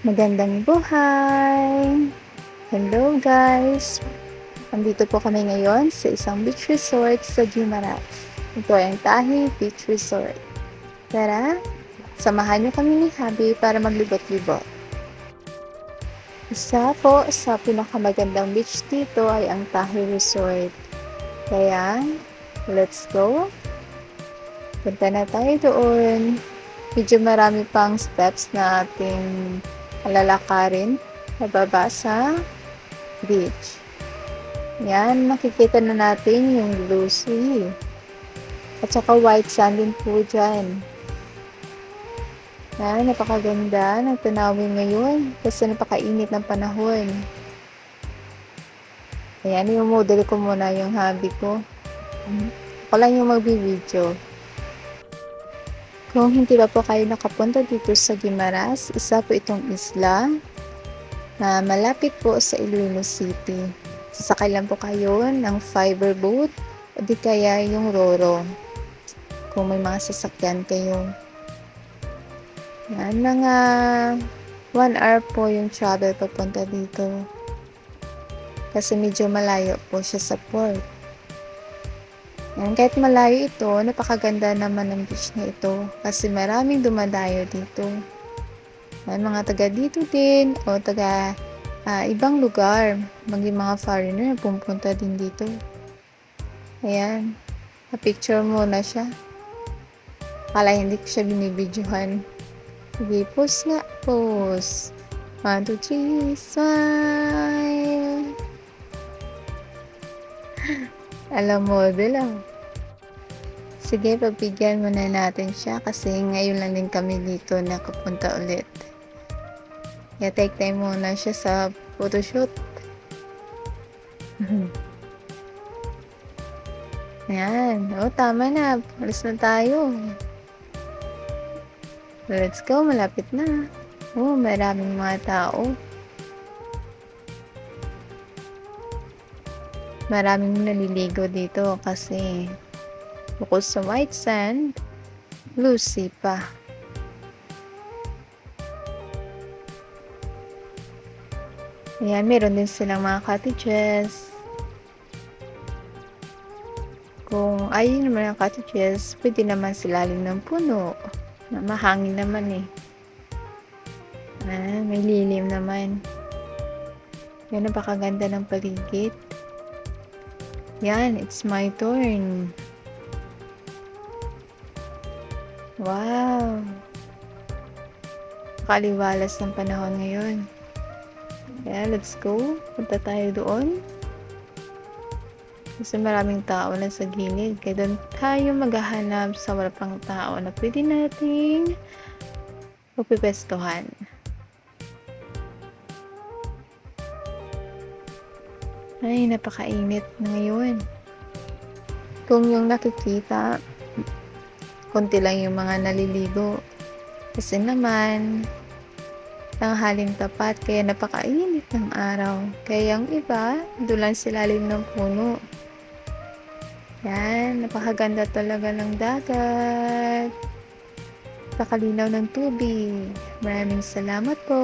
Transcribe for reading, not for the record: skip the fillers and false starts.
Magandang buhay! Hello guys! Andito po kami ngayon sa isang beach resort sa Guimaras. Ito ay ang Tahi Beach Resort. Tara, samahan niyo kami ni Habi para maglibot-libot. Isa po sa pinakamagandang beach dito ay ang Tahi Resort. Kaya, let's go! Punta na tayo doon. Medyo marami pang steps na ating lalakarin pababa sa beach. Yan, makikita na natin yung blue sea. At saka white sand din po dyan. Yan, napakaganda ng tanawin ngayon kasi napakainit ng panahon. Ayan, yung model ko muna yung hobby ko. Ako lang yung magbibideo. Kung hindi pa po kayo nakapunta dito sa Guimaras, isa po itong isla na malapit po sa Iloilo City. Sasakay lang po kayo ng fiber boat o di kaya yung Roro kung may mga sasakyan kayo. Yan, mga 1 hour po yung travel papunta dito kasi medyo malayo po siya sa port. Yan, kahit malayo ito, napakaganda naman ng beach na ito kasi maraming dumadayo dito. Yan, mga taga dito din o taga ibang lugar, maging mga foreigner pumunta din dito. Ayan, na-picture muna siya. Kala hindi ko siya binibidyohan. Sige, pose nga, pose. 1, 2, 3, smile. Alam model ah. Sige, pagbigyan muna natin siya kasi ngayon lang din kami dito nakapunta ulit. Kaya take time muna siya sa photoshoot. Ayan. O, tama na. Alis na tayo. Let's go. Malapit na. O, maraming mga tao. Maraming naliligo dito kasi bukod sa white sand, blue sea pa. Ayan, meron din silang mga cottages. Kung ayaw naman ang cottages, pwede naman silalim ng puno. Na mahangin naman eh. May lilim naman. Yan, napakaganda ng paligid. Yan, it's my turn. Wow! Nakaliwalas ng panahon ngayon. Kaya let's go. Punta tayo doon. Kasi maraming tao na sa gilid. Kaya doon tayo maghahanap sa wala pang tao na pwede nating magpipestohan. Ay, napakainit na ngayon. Kung yung nakikita, konti lang yung mga naliligo. Kasi naman, tanghaling tapat, kaya napakainit ng araw. Kaya yung iba, doon lang silalim ng puno. Yan, napakaganda talaga ng dagat. Napakalinaw ng tubig. Maraming salamat po.